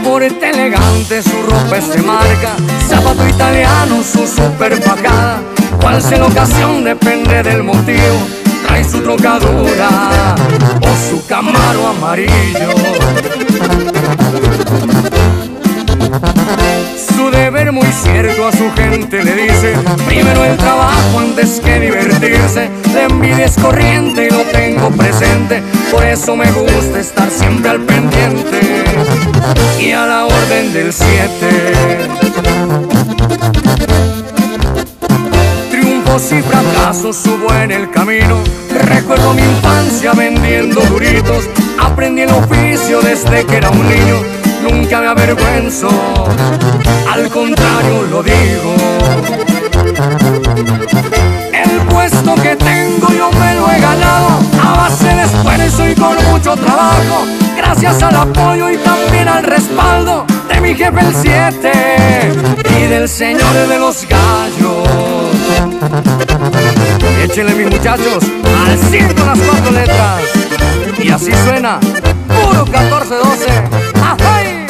Porte elegante, su ropa es de marca, zapato italiano, su super fajada. Cual sea la ocasión, depende del motivo. Trae su trocadura o su Camaro amarillo. Su deber muy cierto a su gente le dice: primero el trabajo antes que divertirse. La envidia es corriente y lo tengo presente, por eso me gusta estar siempre al pendiente y a la orden del 7. Triunfos y fracasos subo en el camino. Recuerdo mi infancia vendiendo duritos. Aprendí el oficio desde que era un niño. Nunca me avergüenzo, al contrario lo digo. El puesto que tengo yo me lo he ganado a base de esfuerzo y con mucho trabajo, gracias al apoyo y también al respaldo de mi jefe el 7 y del señor de los gallos. Échenle, mis muchachos, al 100 con las 4 letras. Y así suena, puro 14-12. ¡Ajay!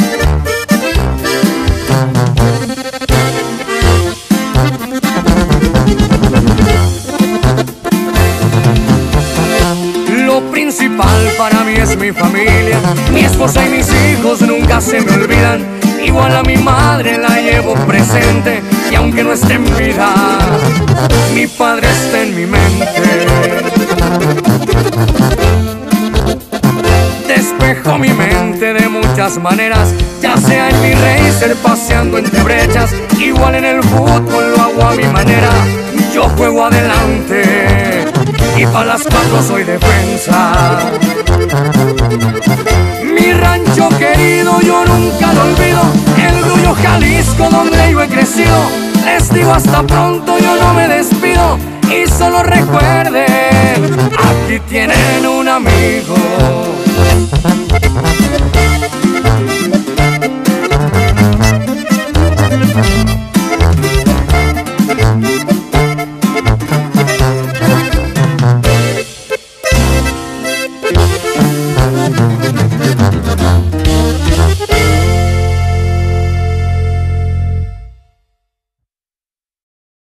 Lo principal para mí es mi familia. Mi esposa y mis hijos nunca se me olvidan. Igual a mi madre la llevo presente, y aunque no esté en vida, mi padre está en mi mente. Despejo mi mente de muchas maneras, ya sea en mi racer, paseando entre brechas. Igual en el fútbol lo hago a mi manera. Yo juego adelante y pa' las 4 soy defensa. Mi rancho querido yo nunca lo olvido, el Grullo, Jalisco, donde yo he crecido. Les digo hasta pronto, yo no me despido, y solo recuerden, aquí tienen un amigo.